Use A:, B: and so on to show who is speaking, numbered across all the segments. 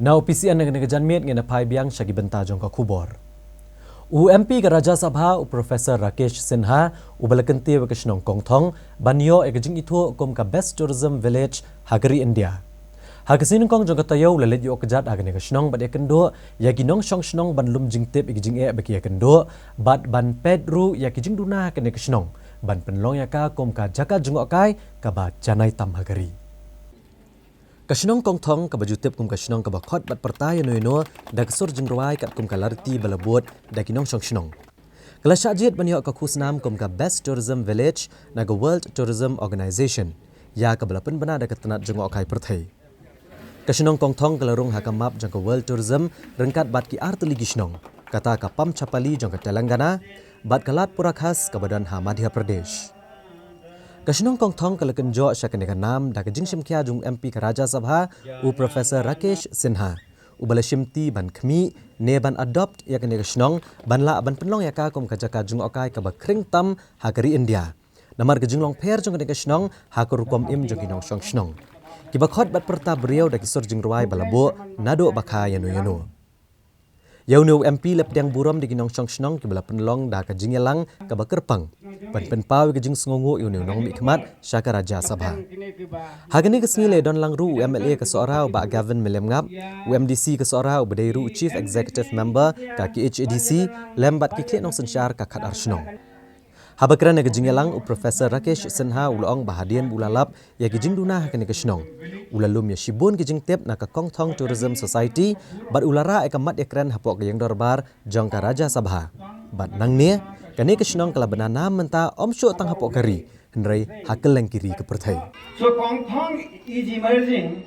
A: Now PCN dengan janmit ngena pai biang syagi benta jong ka kubor. UMP ke Raja Sabha Profesor Rakesh Sinha ubalakenti wa kishnong Kongthong banyo e jingithuh kom ka best tourism village Hagari India. Hagasin kong jong katayo lalit yo kejat agane kishnong bad ekendo ya ginong shong shnong ban lum jingtip e jing e baki ekendo bad ban pedru ya kijing duna kene kishnong ban penlong ya ka kom ka jaka jungokai ka ba janai tam Hagari. Kashnong Kongthong ka bajutip kum kashnong ka bakhot bat pertaya no da kesur jengruai kat kum ka larti balabot da kinong shnong. Kala syajit banyo ka khusnam kum ka best tourism village na ga World Tourism Organization ya ka balapan bana da katanat jengo kai perthai. Kashnong Kongthong kala rung hakamap jang ka World Tourism rengkat bat ki artli gishnong kata ka pam chapali jang ka Telangana bat kalat purakhas ka badan ha Madhya Pradesh. Kashnong Kongthong kala kenjo syakane ka nam da ka jingshim kya jung MP ka Raja Sabha u Professor Rakesh Sinha u bala shimti ban khmi ne ban adopt ya kane kashnong ban la ban penlong ya ka kom ka jaka jung okai ka ba kring tam Hagari India namar ka jinglong pher jung kane kashnong ha kur kom im jung kinong shong shnong ki ba khot bat perta beriau da kisur jing ruai balabo nado bakha yanu Yaunu MP lep tiang buram di ginong shong shnong ki bala penlong da ka jingelang ka ba kerpang pan penpaw ke jing sngongo yunu nong mi khmat syaka Raja Sabha. Hagani ke snile don langru MLA ke seorang ba Gavin William ngap UMDC ke seorang bedairu Chief Executive Member ka KHADC lembat ki klet nong sensyar ka khat arshnong. Habakran ke jingelang Professor Rakesh Sinha ulong bahadian bulalap ya ki jingduna hakane ke shnong. Ulalum ya shibun ki jingtep na ka Kongthong Tourism Society bat ulara ekamat ekran hapok ke yang dorbar jong ka Raja Sabha. Bat nang ne kane ke shnong kala banana menta omsho tang hapok kari hendrai hakal lang kiri ke perthai.
B: So Kongthong is emerging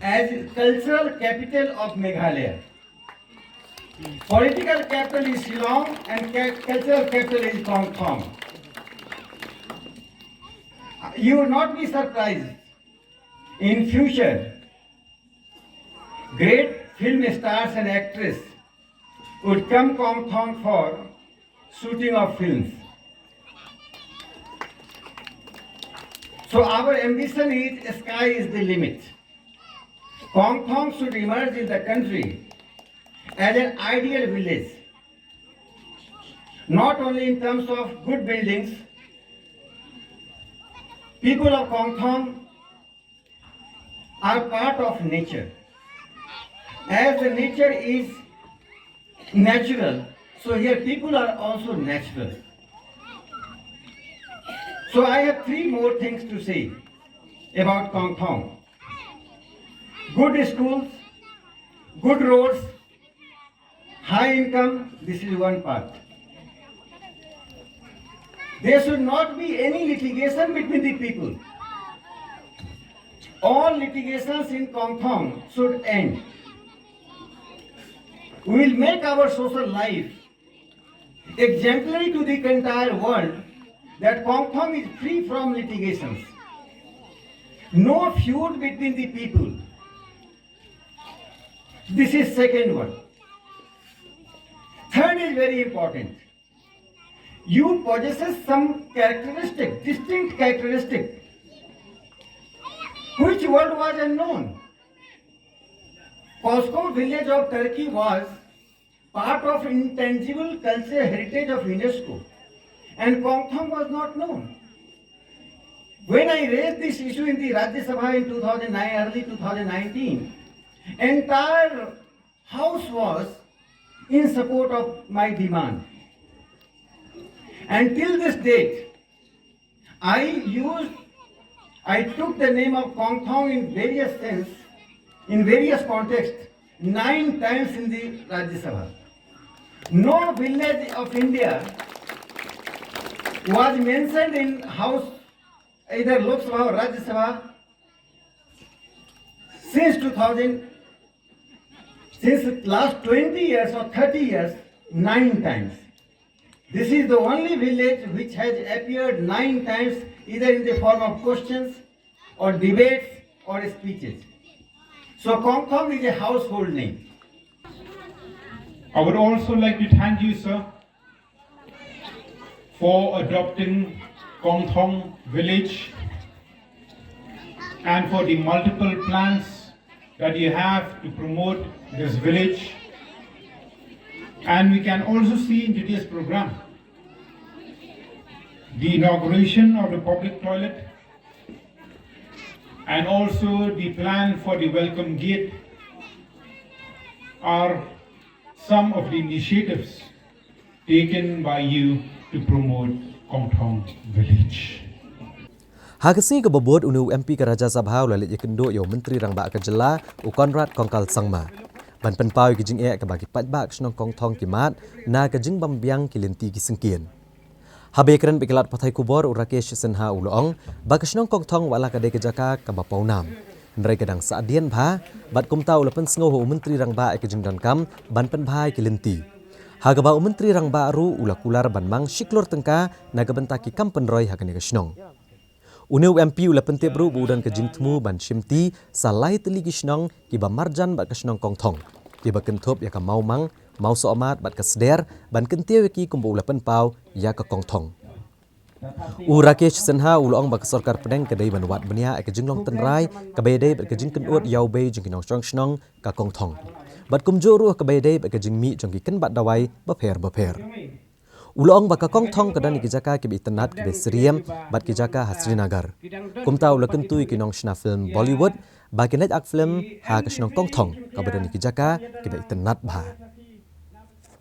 B: as cultural capital of Meghalaya. Political capital is Shillong and cultural capital is Kongthong. You will not be surprised in future great film stars and actresses would come Kongthong for shooting of films. So our ambition is sky is the limit. Kongthong should emerge in the country as an ideal village, not only in terms of good buildings. People of Kongthong are part of nature. As the nature is natural, so here people are also natural. So I have three more things to say about Kongthong. Good schools, good roads, high income, this is one part. There should not be any litigation between the people. All litigations in Kongthong should end. We will make our social life exemplary to the entire world that Kongthong is free from litigations. No feud between the people. This is second one. Third is very important. You possess some characteristic, distinct characteristic, which world was unknown. Kongthong village of Turkey was part of intangible cultural heritage of UNESCO, and Kongthong was not known. When I raised this issue in the Rajya Sabha in 2009, early 2019, entire house was in support of my demand. Until this date, I took the name of Kongthong in various sense, in various contexts, 9 times in the Rajya Sabha. No village of India was mentioned in House, either Lok Sabha or Rajya Sabha, since last 20 years or 30 years, 9 times. This is the only village which has appeared 9 times, either in the form of questions or debates or speeches. So Kongthong is a household name.
C: I would also like to thank you, sir, for adopting Kongthong village and for the multiple plans that you have to promote this village. And we can also see in today's program the inauguration of the public toilet and also the plan for the welcome gate are some of the initiatives taken by you to promote Kongthong village.
A: Hagasi ke bobot unu MP ke Raja Sabha ulalit yakendo yo Menteri Rang Ba ke Jela u Konrad Kongkal Sangma. Ban penpau ke jing ke bagi patbak snong Kongthong kimat na ke jing bambiang kilinti ki sengkien. Habe keren bekelat pathai kubor u Rakesh Sinha ulong ba ke snong Kongthong wala ke de ke jaka ke bapau nam. Nrai kedang saadian bha bat kumtau lepen sngo u Menteri Rang Ba ke jing dan kam ban penbhai kilinti. Haga ba u Menteri Rang Ba ru ulakular ban mang shiklor tengka na ke bentaki kampen roy hakane ke snong. Uneu MP ula pentip ru budan ke jingithuh ban shimti salai teli kisnong ki ba marjan bat kisnong Kongthong ki ba kenthop ya ka mau mang mau so amat bat ke seder ban kentiu ki kumbu ula penpau ya ke Kongthong. U Rakesh Sinha ulong ba ke sarkar pedeng ke dei ban wat benia ke jinglong tenrai ke bedei bat ke jing kenut yau bei jing kinong snong ka Kongthong. Bat kumjo ru ke bedei bat ke jing mi jong ki ken bat dawai ba pher. Ulong baka Kongthong kadani ki jaka kiitenat ki besriem bat ki jaka Hasrinagar. Kumta ula kentui ki nong shna film Bollywood baki net ak film ha ka snong Kongthong ka badani ki jaka ki be itenat bha.